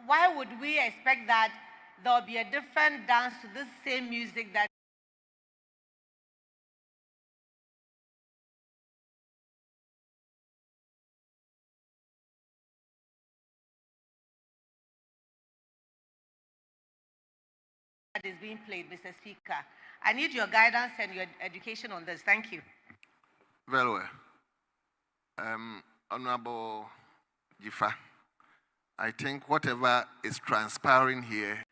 why would we expect that there will be a different dance to this same music that is being played, Mr. Speaker? I need your guidance and your education on this. Thank you. Very well. Honorable Jifa, I think whatever is transpiring here,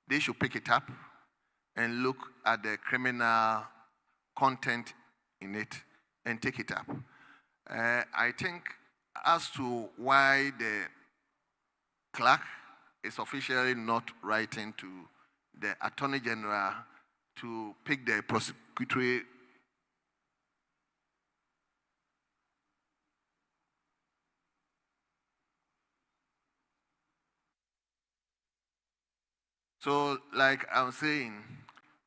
they should pick it up and look at the criminal content in it and take it up. I think as to why the clerk is officially not writing to the Attorney General to pick the prosecutory so, like I'm saying,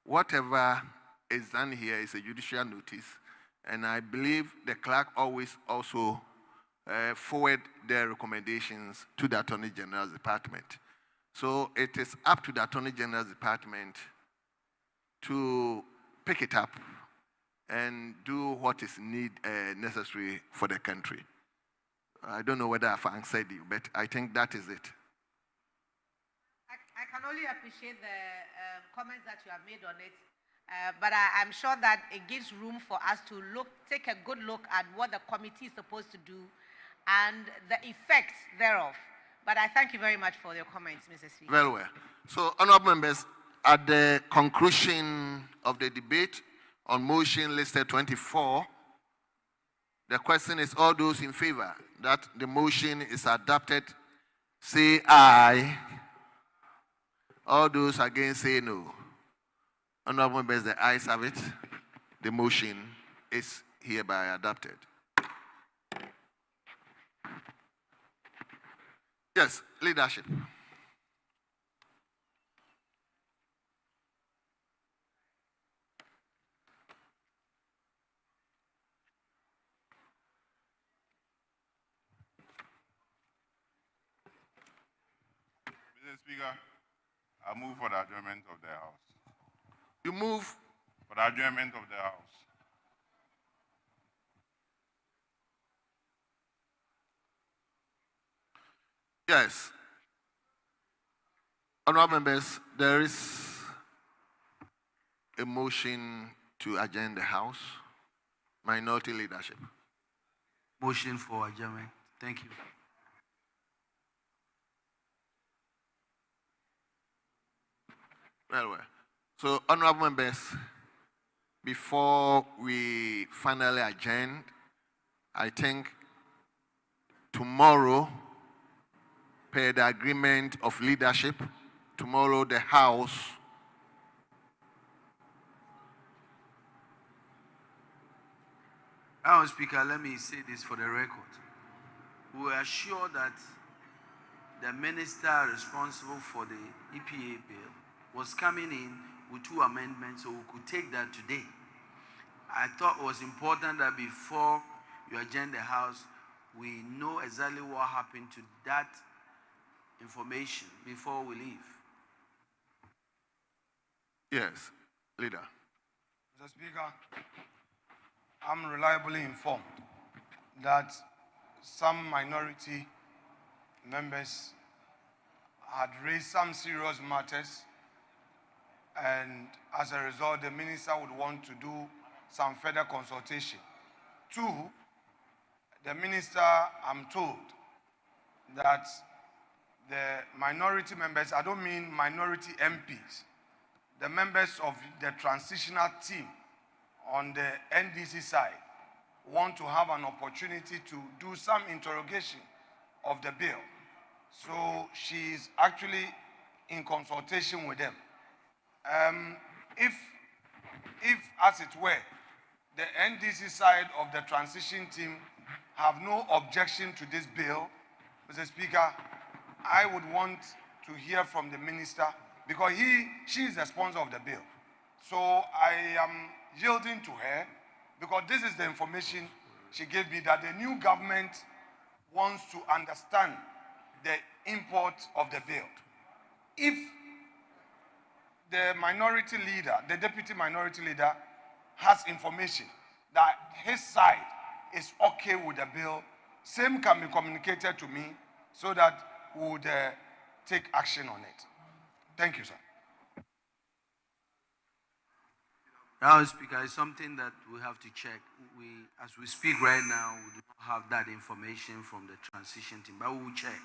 whatever is done here is a judicial notice, and I believe the clerk always also forward their recommendations to the Attorney General's Department. So it is up to the Attorney General's Department to pick it up and do what is necessary for the country. I don't know whether I've answered you, but I think that is it. I can only appreciate the comments that you have made on it, but I'm sure that it gives room for us to take a good look at what the committee is supposed to do and the effects thereof. But I thank you very much for your comments, Mr. Speaker. Very well. So, honorable members, at the conclusion of the debate on motion listed 24, the question is, all those in favor that the motion is adopted, say aye. All those against, say no. Honorable members, the ayes have it. The motion is hereby adopted. Yes, leadership. Mr. Speaker, I move for the adjournment of the House. You move for the adjournment of the House. Yes. Honorable members, there is a motion to adjourn the House. Minority leadership. Motion for adjournment. Thank you. Very well. So, honorable members, before we finally adjourn, I think tomorrow, per the agreement of leadership, tomorrow the House Madam Speaker, let me say this for the record. We are sure that the minister responsible for the EPA bill was coming in with 2 amendments, so we could take that today. I thought it was important that before you adjourn the House, we know exactly what happened to that information before we leave. Yes, leader. Mr. Speaker, I'm reliably informed that some minority members had raised some serious matters, and as a result, the minister would want to do some further consultation. 2, the minister, I'm told, that the minority members, I don't mean minority MPs, the members of the transitional team on the NDC side want to have an opportunity to do some interrogation of the bill. So she is actually in consultation with them. If as it were, the NDC side of the transition team have no objection to this bill, Mr. Speaker, I would want to hear from the minister, because she is the sponsor of the bill. So I am yielding to her, because this is the information she gave me, that the new government wants to understand the import of the bill. If the minority leader, the deputy minority leader, has information that his side is okay with the bill, same can be communicated to me so that we would take action on it. Thank you, sir. Now, Speaker, it's something that we have to check. As we speak right now, we do not have that information from the transition team, but we will check.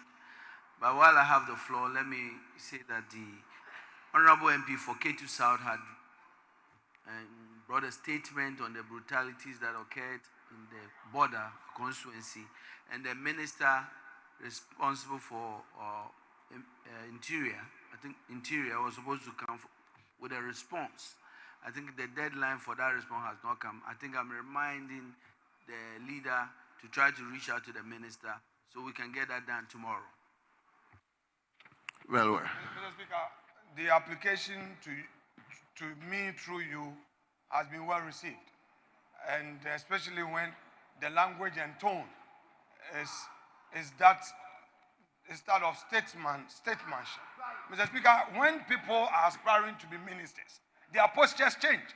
But while I have the floor, let me say that the Honorable MP for K2 South had brought a statement on the brutalities that occurred in the border constituency, and the minister responsible for Interior, I think Interior, was supposed to come with a response. I think the deadline for that response has not come. I think I'm reminding the leader to try to reach out to the minister so we can get that done tomorrow. Well. Mr. Speaker, the application to me through you has been well received, and especially when the language and tone is that of statesmanship. Mr. Speaker, when people are aspiring to be ministers, their postures change.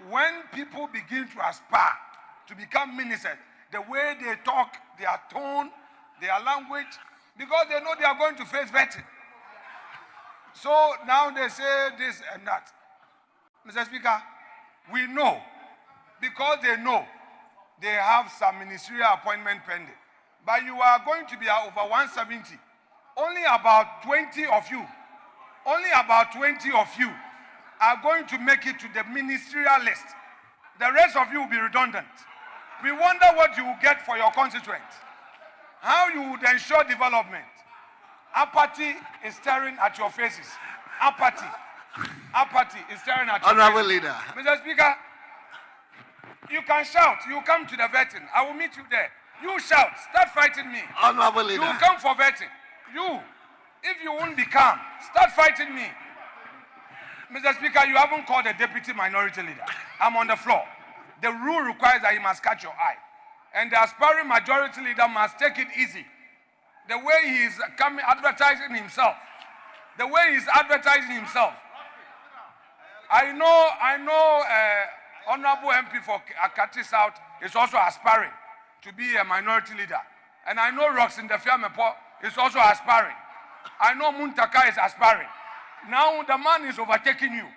When people begin to aspire to become ministers, the way they talk, their tone, their language, because they know they are going to face vetting. So now they say this and that. Mr. Speaker, we know, because they know they have some ministerial appointment pending, but you are going to be over 170. Only about 20 of you are going to make it to the ministerial list. The rest of you will be redundant. We wonder what you will get for your constituents, how you would ensure development. Apathy is staring at your faces. Apathy is staring at your Honorable faces. Leader. Mr. Speaker, you can shout. You come to the vetting. I will meet you there. You shout. Start fighting me. Honorable Leader. You come for vetting. You, if you won't be calm, start fighting me. Mr. Speaker, you haven't called the deputy minority leader. I'm on the floor. The rule requires that he must catch your eye. And the aspiring majority leader must take it easy. The way he is advertising himself. I know Honorable MP for Akati South is also aspiring to be a minority leader. And I know Rox in the Fiamepo is also aspiring. I know Muntaka is aspiring. Now the man is overtaking you.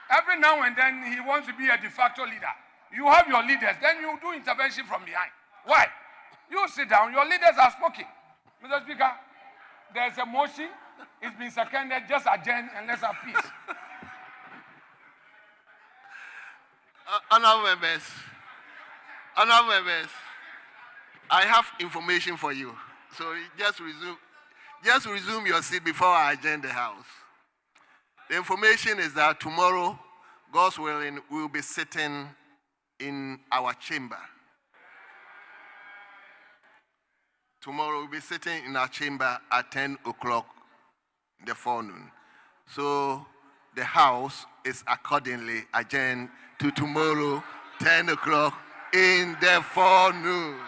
Every now and then he wants to be a de facto leader. You have your leaders, then you do intervention from behind. Why? You sit down, your leaders are speaking. Mr. Speaker, there's a motion, it's been seconded, just adjourn and let's have peace. Honorable members, I have information for you. So just resume your seat before I adjourn the House. The information is that tomorrow, God's willing, we will be sitting in our chamber. Tomorrow we'll be sitting in our chamber at 10 o'clock in the forenoon. So the House is accordingly adjourned to tomorrow, 10 o'clock in the forenoon.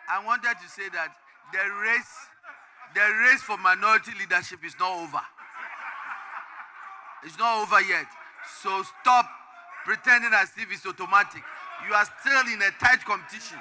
I wanted to say that the race for minority leadership is not over. It's not over yet. So stop pretending as if it's automatic. You are still in a tight competition.